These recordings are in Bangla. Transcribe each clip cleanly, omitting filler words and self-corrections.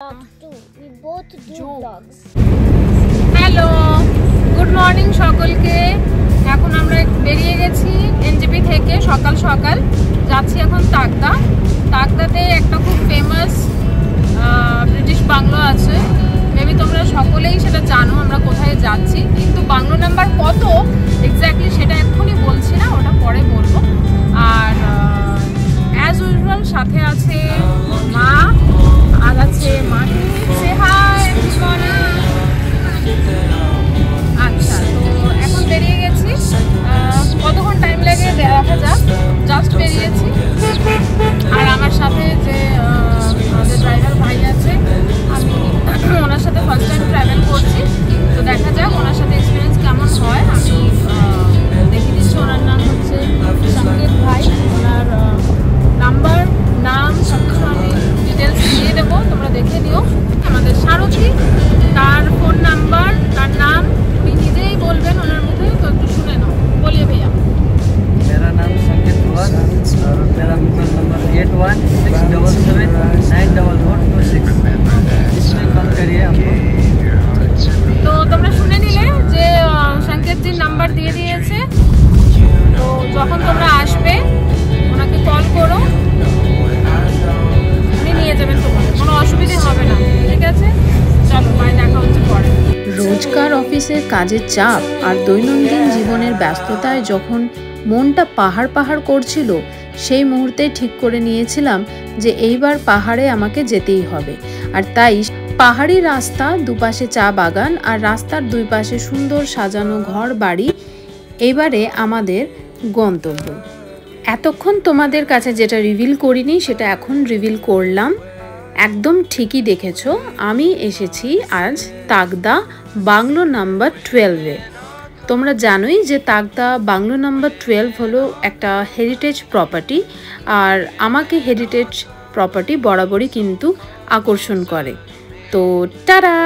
We both do vlogs. Hello, good morning সকলকে। এখন আমরা বেরিয়ে গেছি এনজেপি থেকে সকাল সকাল, যাচ্ছি এখন তাকদাতে একটা খুব ফেমাস ব্রিটিশ বাংলো আছে। মেবি তোমরা সকলেই সেটা জানো আমরা কোথায় যাচ্ছি, কিন্তু বাংলো নাম্বার কত এক্স্যাক্টলি সেটা এক্ষুনি বলছি না, ওটা পরে বলবো। আর অ্যাজ ইউজুয়াল সাথে আছে মা, আর আছে মাকে সে হাই। আচ্ছা, তো এখন বেরিয়ে গেছি, কতক্ষণ টাইম লাগে দেখা যাক। জাস্ট বেরিয়েছি, আর আমার সাথে যে আমাদের ড্রাইভার ভাই আছে, আমি ওনার সাথে ফার্স্ট টাইম ট্রাভেল করছি, তো দেখা যাক ওনার সাথে এক্সপিরিয়েন্স কেমন হয়। আমি দেখে দিচ্ছি, ওনার নাম হচ্ছে সংকেত ভাই। ওনার নাম্বার, নাম সব কিছু আমি ডিটেলস দিয়ে দেবো, তোমরা দেখে নিও। আমাদের সারথি, তার ফোন নাম্বার, তার নাম উনি নিজেই বলবেন ওনার মুখে, তো একটু শুনে নাও। বলিয়ে ভাইয়া। मेरा नाम संकेत हुआ और मेरा मोबाइल नंबर 8167794426। इसमें कॉल करिए हमको। তো তোমরা শুনে নিলে যে সংকেতজির নাম্বার দিয়ে দিয়েছে, তো যখন তোমরা আসবে ওনাকে কল করো, উনি নিয়ে যাবেন, তোমাদের কোনো অসুবিধে হবে না, ঠিক আছে? চলো ভাই, দেখা হচ্ছে পরে। রোজকার অফিসের কাজের চাপ আর দৈনন্দিন জীবনের ব্যস্ততায় যখন মনটা পাহাড় করছিল, সেই মুহূর্তে ঠিক করে নিয়েছিলাম যে এইবার পাহাড়ে আমাকে যেতেই হবে। আর তাই পাহাড়ি রাস্তা, দুপাশে চা বাগান আর রাস্তার দুই পাশে সুন্দর সাজানো ঘর বাড়ি এইবারে আমাদের গন্তব্য। এতক্ষণ তোমাদের কাছে যেটা রিভিল করিনি সেটা এখন রিভিল করলাম। একদম ঠিকই দেখেছো, আমি এসেছি আজ তাকদা বাংলো নাম্বার 12-এ। তোমরা জানোই যে তাকদা বাংলো নাম্বার 12 হলো একটা হেরিটেজ প্রপার্টি, আর আমাকে হেরিটেজ প্রপার্টি বরাবরই কিন্তু আকর্ষণ করে। তো টাটা,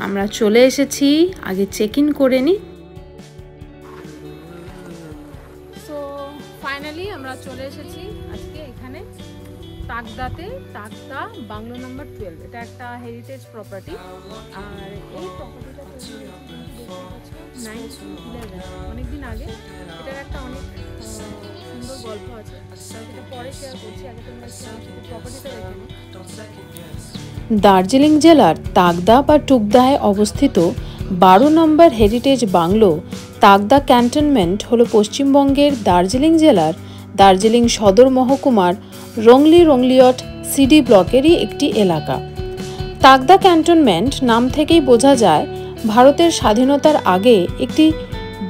আমরা চলে এসেছি, আগে চেক ইন করে নিই। সো ফাইনালি আমরা চলে এসেছি আজকে এখানে তাকদাতে, তাকদা বাংলো নাম্বার 12। এটা একটা হেরিটেজ প্রপার্টি, আর এই প্রপার্টিটা অনেকদিন আগে। এটার একটা অনেক সুন্দর গল্প আছে, সেটা পরে শেয়ার করছি। আগে তোমরা প্রপার্টিটা দেখে নিই। দার্জিলিং জেলার তাকদা বা টুকদায় অবস্থিত 12 নম্বর হেরিটেজ বাংলো তাকদা ক্যান্টনমেন্ট হলো পশ্চিমবঙ্গের দার্জিলিং জেলার দার্জিলিং সদর মহকুমার রংলিয়ট সিডি ব্লকেরই একটি এলাকা। তাকদা ক্যান্টনমেন্ট নাম থেকেই বোঝা যায় ভারতের স্বাধীনতার আগে একটি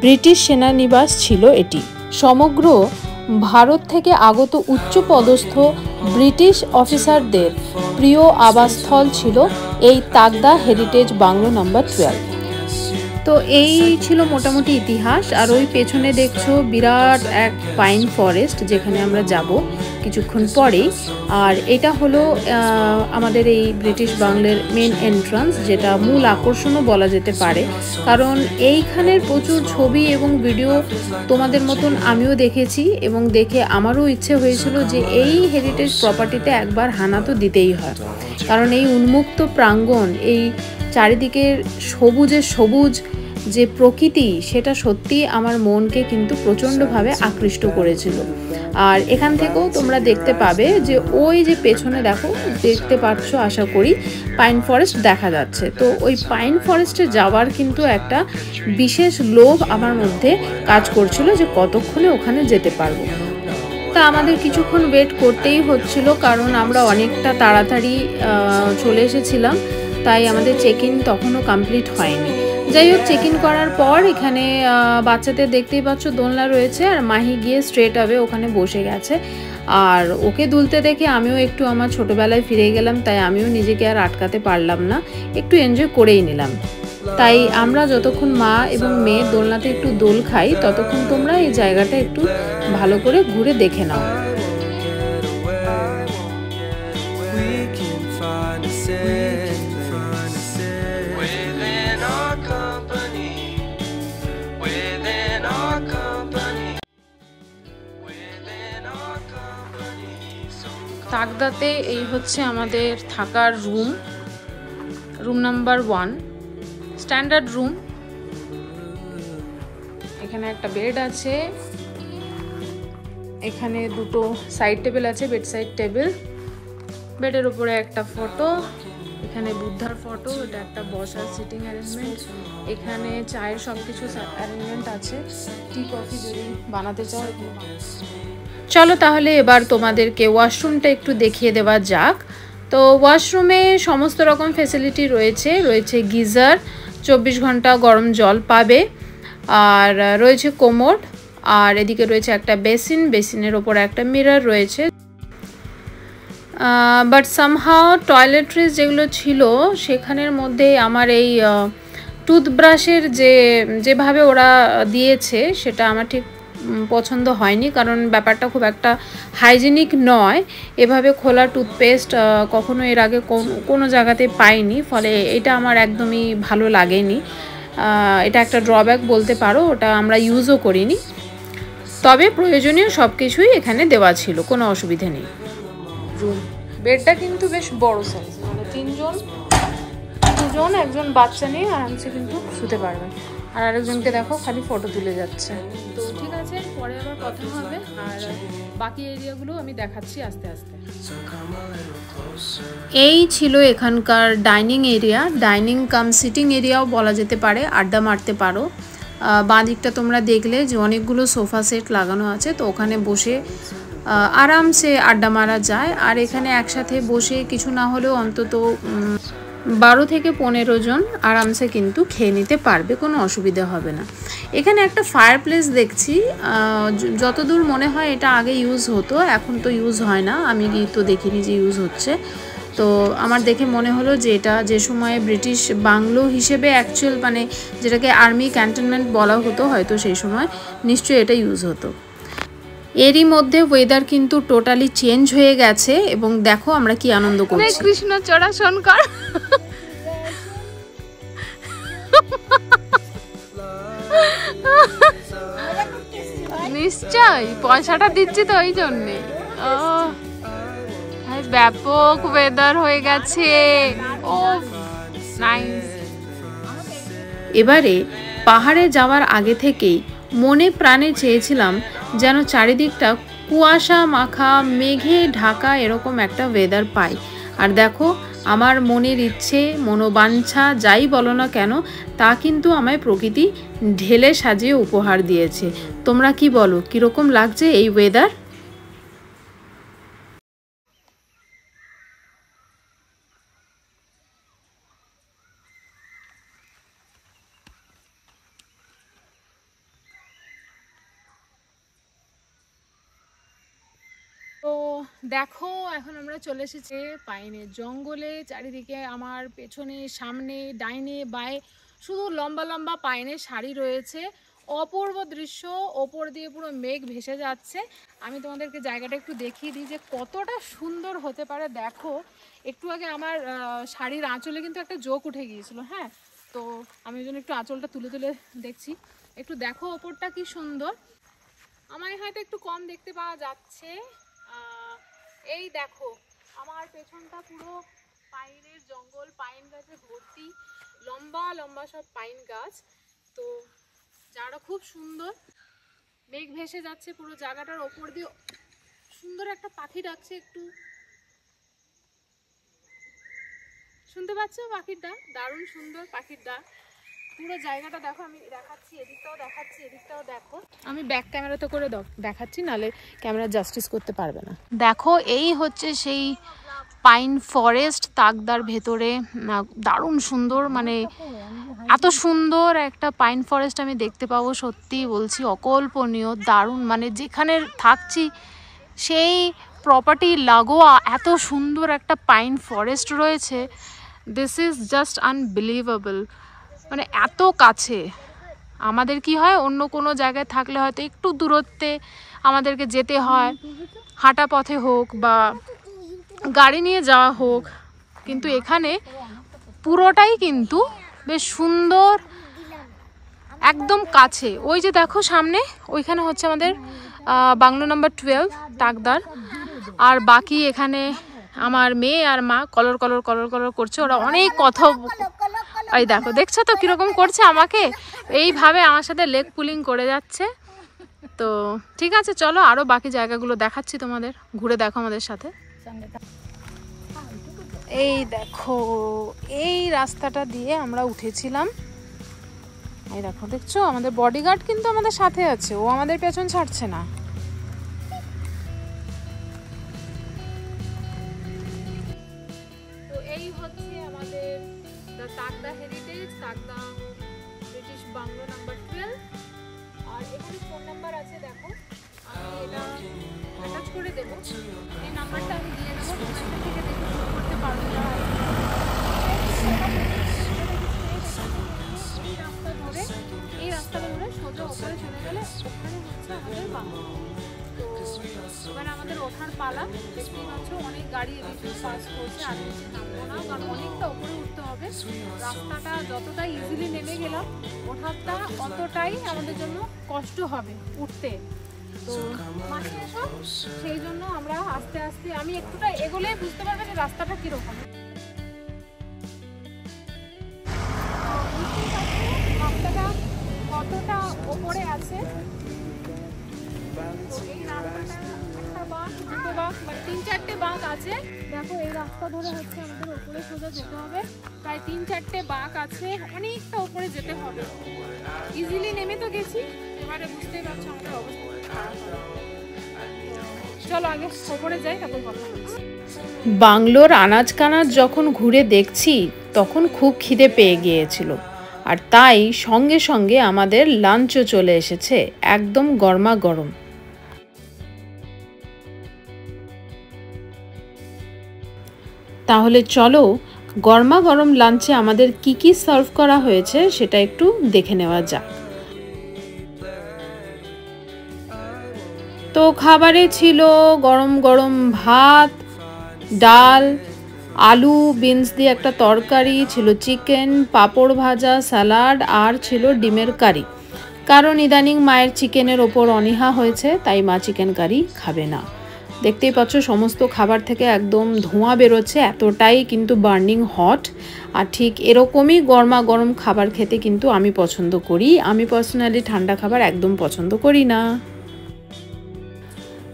ব্রিটিশ সেনানিবাস ছিল এটি। সমগ্র ভারত থেকে আগত উচ্চপদস্থ ব্রিটিশ অফিসারদের প্রিয় আবাসস্থল ছিল এই তাকদা হেরিটেজ বাংলো নাম্বার 12। তো এই ছিল মোটামুটি ইতিহাস। আর ওই পেছনে দেখছো বিরাট এক পাইন ফরেস্ট, যেখানে আমরা যাব কিছুক্ষণ পরেই। আর এটা হলো আমাদের এই ব্রিটিশ বাংলার মেন এন্ট্রান্স, যেটা মূল আকর্ষণও বলা যেতে পারে, কারণ এইখানের প্রচুর ছবি এবং ভিডিও তোমাদের মতন আমিও দেখেছি, এবং দেখে আমারও ইচ্ছে হয়েছিল যে এই হেরিটেজ প্রপার্টিতে একবার হানা তো দিতেই হয়। কারণ এই উন্মুক্ত প্রাঙ্গণ, এই চারিদিকের সবুজ যে প্রকৃতি, সেটা সত্যি আমার মনকে কিন্তু প্রচণ্ডভাবে আকৃষ্ট করেছিল। আর এখান থেকেও তোমরা দেখতে পাবে যে ওই যে পেছনে দেখতে পাচ্ছ, আশা করি পাইন ফরেস্ট দেখা যাচ্ছে। তো ওই পাইন ফরেস্টে যাওয়ার কিন্তু একটা বিশেষ লোভ আমার মধ্যে কাজ করছিল যে কতক্ষণে ওখানে যেতে পারবো। তা আমাদের কিছুক্ষণ ওয়েট করতেই হচ্ছিল, কারণ আমরা অনেকটা তাড়াতাড়ি চলে এসেছিলাম, তাই আমাদের চেক ইন তখনও কমপ্লিট হয়নি। যাই হোক, চেক ইন করার পর এখানে বাচ্চাদের দেখতেই পাচ্ছ দোলনা রয়েছে, আর মাহি গিয়ে স্ট্রেট হবে ওখানে বসে গেছে। আর ওকে দুলতে দেখে আমিও একটু আমার ছোটোবেলায় ফিরে গেলাম, তাই আমিও নিজেকে আর আটকাতে পারলাম না, একটু এনজয় করেই নিলাম। তাই আমরা যতক্ষণ মা এবং মেয়ে দোলনাতে একটু দোল খাই, ততক্ষণ তোমরা এই জায়গাটা একটু ভালো করে ঘুরে দেখে নাও। তাকদাতে এই হচ্ছে আমাদের থাকার room. Room number 1, standard room. এখানে একটা বেড আছে, এখানে দুটো সাইড টেবিল আছে, বেড সাইড টেবিল, বেডের উপরে একটা ফটো, এখানে বুদ্ধার ফটো, এটা একটা বসার সিটিং অ্যারেঞ্জমেন্ট, এখানে চায়ের সব কিছু অ্যারেঞ্জমেন্ট আছে, টি কফি যদি বানাতে চাও। চলো তাহলে এবার তোমাদেরকে ওয়াশরুমটা একটু দেখিয়ে দেওয়া যাক। তো ওয়াশরুমে সমস্ত রকম ফেসিলিটি রয়েছে, রয়েছে গিজার, 24 ঘন্টা গরম জল পাবে, আর রয়েছে কোমোড, আর এদিকে রয়েছে একটা বেসিন, বেসিনের ওপর একটা মিরর রয়েছে। বাট সামহাও টয়লেট্রিজ যেগুলো ছিল সেখানের মধ্যে আমার এই টুথব্রাশের যেভাবে ওরা দিয়েছে সেটা আমার ঠিক পছন্দ হয়নি, কারণ ব্যাপারটা খুব একটা হাইজেনিক নয়। এভাবে খোলা টুথপেস্ট কখনো এর আগে কোনো জায়গাতে পাইনি, ফলে এটা আমার একদমই ভালো লাগেনি। এটা একটা ড্রব্যাক বলতে পারো, ওটা আমরা ইউজও করিনি। তবে প্রয়োজনীয় সব কিছুই এখানে দেওয়া ছিল, কোনো অসুবিধা নেই। রুম বেডটা কিন্তু বেশ বড় সাইজ, মানে 3 জন, 2 জন, একজন বাচ্চা নিয়ে আরামসে কিন্তু শুতে পারবে। আর আরেকজনকে দেখো খালি ফটো তুলে যাচ্ছে। তো ঠিক আছে, পরে আবার কথা হবে, আর বাকি এরিয়াগুলো আমি দেখাচ্ছি আস্তে আস্তে। এই ছিল এখানকার dining area, dining cum sitting এরিয়াও বলা যেতে পারে, আড্ডা মারতে পারো। বাঁ দিকটা তোমরা দেখলে যে অনেকগুলো সোফা সেট লাগানো আছে, তো ওখানে বসে আরামসে আড্ডা মারা যায়। আর এখানে একসাথে বসে কিছু না হলেও অন্তত 12 থেকে 15 জন আরামসে কিন্তু খেয়ে নিতে পারবে, কোনো অসুবিধা হবে না। এখানে একটা ফায়ার প্লেস দেখছি, যতদূর মনে হয় এটা আগে ইউজ হতো, এখন তো ইউজ হয় না, আমি তো দেখিনি যে ইউজ হচ্ছে। তো আমার দেখে মনে হলো যে এটা যে সময় ব্রিটিশ বাংলো হিসেবে অ্যাকচুয়াল, মানে যেটাকে আর্মি ক্যান্টনমেন্ট বলা হতো, হয়তো সেই সময় নিশ্চয়ই এটা ইউজ হতো। এরই মধ্যে ওয়েদার কিন্তু টোটালি চেঞ্জ হয়ে গেছে, এবং দেখো আমরা কি আনন্দ করছি। কৃষ্ণ চড়া শঙ্কর, নিশ্চয় পয়সাটা দিচ্ছি তো ওই জন্যে। ব্যাপক ওয়েদার হয়ে গেছে। ও নাইস। এবারে পাহাড়ে যাওয়ার আগে থেকেই মনে প্রাণে চেয়েছিলাম যেন চারিদিকটা কুয়াশা মাখা, মেঘে ঢাকা এরকম একটা ওয়েদার পাই। আর দেখো আমার মনের ইচ্ছে, মনোবাঞ্ছা যাই বলো না কেন, তা কিন্তু আমায় প্রকৃতি ঢেলে সাজিয়ে উপহার দিয়েছে। তোমরা কি বলো, কীরকম লাগছে এই ওয়েদার? তো দেখো এখন আমরা চলে এসেছি পাইনের জঙ্গলে। চারিদিকে আমার পেছনে, সামনে, ডাইনে, বাঁয়ে শুধু লম্বা লম্বা পাইনের সারি রয়েছে। অপূর্ব দৃশ্য, ওপর দিয়ে পুরো মেঘ ভেসে যাচ্ছে। আমি তোমাদেরকে জায়গাটা একটু দেখিয়ে দিই যে কতটা সুন্দর হতে পারে। দেখো একটু আগে আমার শাড়ির আঁচলে কিন্তু একটা জোক উঠে গিয়েছিল, হ্যাঁ, তো আমি ওই জন্য একটু আঁচলটা তুলে তুলে দেখছি। একটু দেখো ওপরটা কি সুন্দর। আমায় হয়তো একটু কম দেখতে পাওয়া যাচ্ছে। এই দেখো আমার পেছনটা পুরো পাইনের জঙ্গল, পাইন গাছে ভর্তি, লম্বা লম্বা সব পাইন গাছ। তো জায়গাটা খুব সুন্দর, মেঘ ভেসে যাচ্ছে পুরো জায়গাটার ওপর দিয়ে। সুন্দর একটা পাখি ডাকছে, একটু শুনতে পাচ্ছ পাখির ডাক? দারুণ সুন্দর পাখির ডাক। পুরো জায়গাটা দেখো, আমি দেখাচ্ছি, এদিকটাও দেখাচ্ছি, এদিকটাও দেখো। আমি ব্যাক ক্যামেরাতে করে দেখাচ্ছি, নালে ক্যামেরা জাস্টিস করতে পারবে না। দেখো এই হচ্ছে সেই পাইন ফরেস্ট তাকদার ভেতরে। দারুণ সুন্দর, মানে এত সুন্দর একটা পাইন ফরেস্ট আমি দেখতে পাবো সত্যি বলছি অকল্পনীয়, দারুণ। মানে যেখানে থাকছি সেই প্রপার্টি লাগোয়া এত সুন্দর একটা পাইন ফরেস্ট রয়েছে। দিস ইজ জাস্ট আনবিলিভেবল, মানে এত কাছে। আমাদের কি হয়, অন্য কোনো জায়গায় থাকলে হয়তো একটু দূরত্বে আমাদেরকে যেতে হয়, হাঁটা পথে হোক বা গাড়ি নিয়ে যাওয়া হোক, কিন্তু এখানে পুরোটাই কিন্তু বেশ সুন্দর, একদম কাছে। ওই যে দেখো সামনে, ওইখানে হচ্ছে আমাদের বাংলো নাম্বার 12 তাকদার। আর বাকি এখানে আমার মেয়ে আর মা কলর কলর কলর কলর করছে, ওরা অনেক কথা, এই দেখো দেখছো তো কিরকম করছে আমাকে, এইভাবে আমার সাথে লেগ পুলিং করে যাচ্ছে। তো ঠিক আছে, চলো আরো বাকি জায়গাগুলো দেখাচ্ছি তোমাদের, ঘুরে দেখো আমাদের সাথে। এই দেখো এই রাস্তাটা দিয়ে আমরা উঠেছিলাম, এই দেখো দেখছো আমাদের বডিগার্ড কিন্তু আমাদের সাথে আছে, ও আমাদের পেছন ছাড়ছে না। তো এই হচ্ছে আমাদের Takdah heritage, Takdah British bungalow number 12। আর এখানে ফোন নাম্বার আছে, দেখো আমি এটা অ্যাটাচ করে দেবো, এই নাম্বারটা আমি দিয়ে দেবো, এখান থেকে দেখে ফোন করতে পারবো না। এই রাস্তাটা ধরে সোজা ওপরে চলে গেলে ওখানে হচ্ছে আমাদের বাংলো। তো এবার আমাদের ওঠার পালা, দেখতেই পাচ্ছ অনেক গাড়ি এদিকে পাস করছে, আর নিচে নামবো না কারণ অনেকটা উপরে উঠতে হবে। রাস্তাটা যতটা ইজিলি নেমে গেলাম, ওঠাটা অতটাই আমাদের জন্য কষ্ট হবে উঠতে। তো মাসে এসো, সেই জন্য আমরা আস্তে আস্তে, আমি একটুটা এগোলে বুঝতে পারবে যে রাস্তাটা কিরকম। রাস্তাটা কতটা ওপরে আছে, এই রাস্তাটা একটা বাঁক, দুটো বাঁক, মানে 3-4টে বাঁক আছে। দেখো এই রাস্তা ধরে হচ্ছে আমাদের ওপরে সোজা যেতে হবে, প্রায় 3-4টে বাঁক আছে, অনেকটা ওপরে যেতে হবে। ইজিলি নেমে তো গেছি, এবারে বুঝতেই পারছো আমাদের অবস্থা খারাপ হবে। চলো আগে ওপরে যাই, তারপর কথা বলছি। বাংলোর আনাজ কানাজ যখন ঘুরে দেখছি তখন খুব খিদে পেয়ে গিয়েছিল, আর তাই সঙ্গে সঙ্গে আমাদের লাঞ্চও চলে এসেছে, একদম গরমা গরম। তাহলে চলো গরমা গরম লাঞ্চে আমাদের কি কি সার্ভ করা হয়েছে সেটা একটু দেখে নেওয়া যাক। তো খাবারে ছিল গরম গরম ভাত, ডাল, আলু বিনস দিয়ে একটা তরকারি, ছিল চিকেন, পাঁপড় ভাজা, স্যালাড, আর ছিল ডিমের কারি। কারণ ইদানিং মায়ের চিকেনের ওপর অনীহা হয়েছে, তাই মা চিকেন কারি খাবে না। দেখতেই পাচ্ছ সমস্ত খাবার থেকে একদম ধোঁয়া বেরোচ্ছে, এতটাই কিন্তু বার্নিং হট। আর ঠিক এরকমই গরমা গরম খাবার খেতে কিন্তু আমি পছন্দ করি। আমি পার্সোনালি ঠান্ডা খাবার একদম পছন্দ করি না।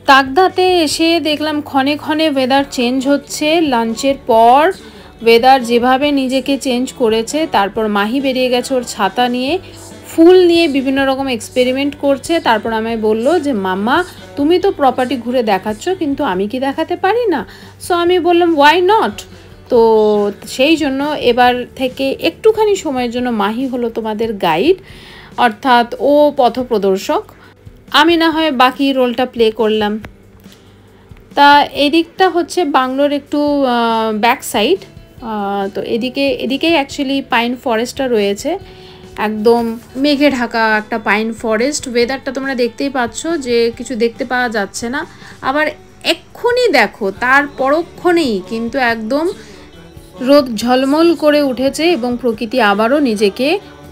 তাকদাতে এসে দেখলাম ক্ষণে ক্ষণে ওয়েদার চেঞ্জ হচ্ছে। লাঞ্চের পর ওয়েদার যেভাবে নিজেকে চেঞ্জ করেছে, তারপর মাহি বেরিয়ে গেছে ওর ছাতা নিয়ে, ফুল নিয়ে বিভিন্ন রকম এক্সপেরিমেন্ট করছে। তারপর আমায় বলল যে মাম্মা তুমি তো প্রপার্টি ঘুরে দেখাচ্ছ, কিন্তু আমি কি দেখাতে পারি না? সো আমি বললাম ওয়াই নট। তো সেই জন্য এবার থেকে একটুখানি সময়ের জন্য মাহি হলো তোমাদের গাইড, অর্থাৎ ও পথপ্রদর্শক, আমি না হয় বাকি রোলটা প্লে করলাম। তা এদিকটা হচ্ছে বাংলোর একটু ব্যাক সাইড। তো এদিকেই অ্যাকচুয়ালি পাইন ফরেস্টটা রয়েছে, একদম মেঘে ঢাকা একটা পাইন ফরেস্ট। ওয়েদারটা তোমরা দেখতেই পাচ্ছ যে কিছু দেখতে পাওয়া যাচ্ছে না, আবার এক্ষুনি দেখো তার পরক্ষণেই কিন্তু একদম রোদ ঝলমল করে উঠেছে এবং প্রকৃতি আবারও নিজেকে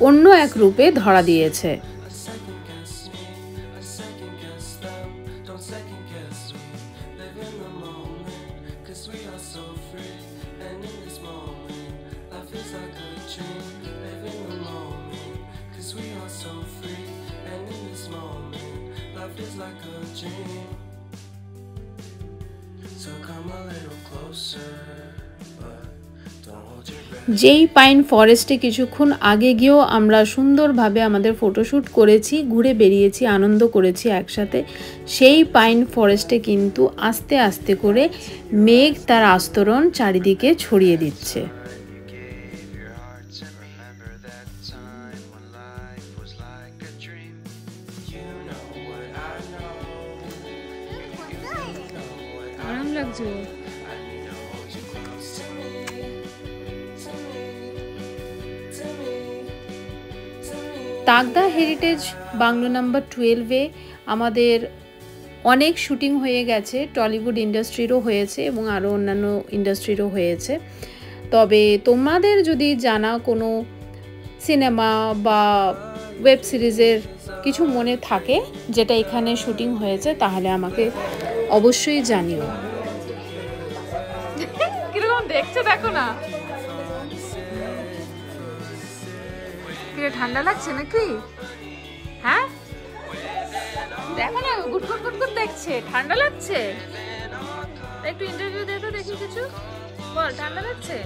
অন্য এক রূপে ধরা দিয়েছে। যেই পাইন ফরেস্টে কিছুক্ষণ আগে গিয়েও আমরা সুন্দরভাবে আমাদের ফটোশ্যুট করেছি, ঘুরে বেরিয়েছি, আনন্দ করেছি একসাথে, সেই পাইন ফরেস্টে কিন্তু আস্তে আস্তে করে মেঘ তার আস্তরণ চারিদিকে ছড়িয়ে দিচ্ছে। আরাম লাগছে। তাকদা হেরিটেজ বাংলো নাম্বার 12-এ আমাদের অনেক শুটিং হয়ে গেছে, টলিউড ইন্ডাস্ট্রিরও হয়েছে এবং আরও অন্যান্য ইন্ডাস্ট্রিরও হয়েছে। তবে তোমাদের যদি জানা কোনো সিনেমা বা ওয়েব সিরিজের কিছু মনে থাকে যেটা এখানে শুটিং হয়েছে, তাহলে আমাকে অবশ্যই জানিও। দেখো না, ঠান্ডা লাগছে নাকি? হ্যাঁ দেখো না, গুটগুট গুটগুট দেখছে, ঠান্ডা লাগছে। একটু ইন্টারভিউ দে তো দেখি কিছু, বল ঠান্ডা লাগছে?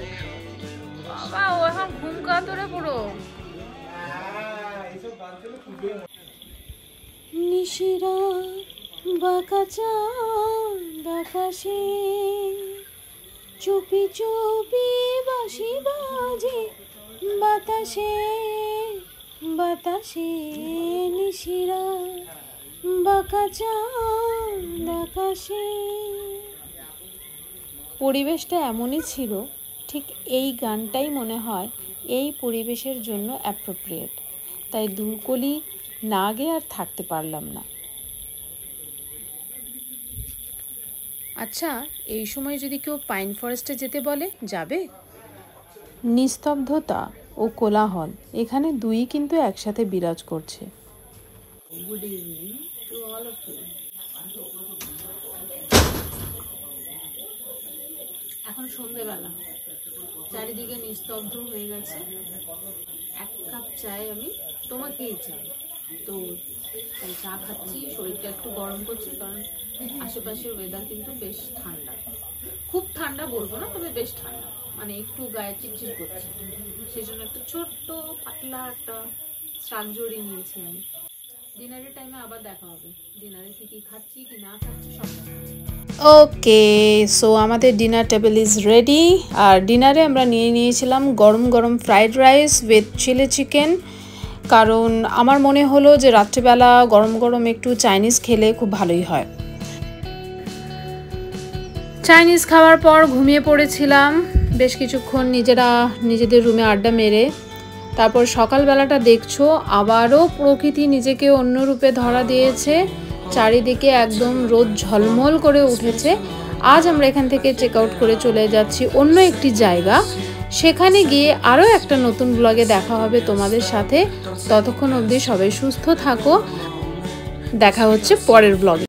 বাবা ও এখন ঘুম কাতরে পুরো। নিশিরা বাঁকা চাঁদ আকাশে, চুপি চুপি বাঁশি বাজে বাতাসে বাতাসে। নিশিরা বাঁকা চাঁদ আকাশে। পরিবেশটা এমনই ছিল, ঠিক এই গানটাই মনে হয় এই পরিবেশের জন্য অ্যাপ্রোপ্রিয়েট, তাই দুলকলি না গিয়ে আর থাকতে পারলাম না। আচ্ছা, এই সময় যদি কেউ পাইন ফরেস্টে যেতে বলে, যাবে? নিস্তব্ধতা ও কোলাহল এখানে দুই কিন্তু একসাথে বিরাজ করছে। Good evening to all of you. এখন সন্ধ্যেবেলা, চারিদিকে নিস্তব্ধ হয়ে গেছে। এক কাপ চাই আমি তোমাকেই চাই, তো তাই চা খাচ্ছি। শরীরটা একটু গরম করছে, কারণ আশেপাশের ওয়েদার কিন্তু বেশ ঠান্ডা। খুব ঠান্ডা বলবো না, তবে বেশ ঠান্ডা, মানে একটু গায়ে চিটচিট করছে। সেই জন্য একটা ছোট্ট পাতলা একটা শাক জড়ি নিয়েছি আমি। ডিনারের টাইমে আবার দেখা হবে, ডিনারে কি কি খাচ্ছি কি না খাচ্ছি সব। ওকে, সো আমাদের ডিনার টেবিল ইজ রেডি। আর ডিনারে আমরা নিয়েছিলাম গরম গরম fried rice with chilli chicken, কারণ আমার মনে হলো যে রাত্রিবেলা গরম গরম একটু চাইনিজ খেলে খুব ভালোই হয়। চাইনিজ খাওয়ার পর ঘুমিয়ে পড়েছিলাম বেশ কিছুক্ষণ নিজেদের রুমে আড্ডা মেরে। তারপর সকালবেলাটা দেখছো আবারও প্রকৃতি নিজেকে অন্য রূপে ধরা দিয়েছে, চারিদিকে একদম রোদ ঝলমল করে উঠেছে। আজ আমরা এখান থেকে চেক আউট করে চলে যাচ্ছি অন্য একটি জায়গা, সেখানে গিয়ে আরও একটা নতুন ব্লগে দেখা হবে তোমাদের সাথে। ততক্ষণ অবধি সবাই সুস্থ থাকো, দেখা হচ্ছে পরের ব্লগে।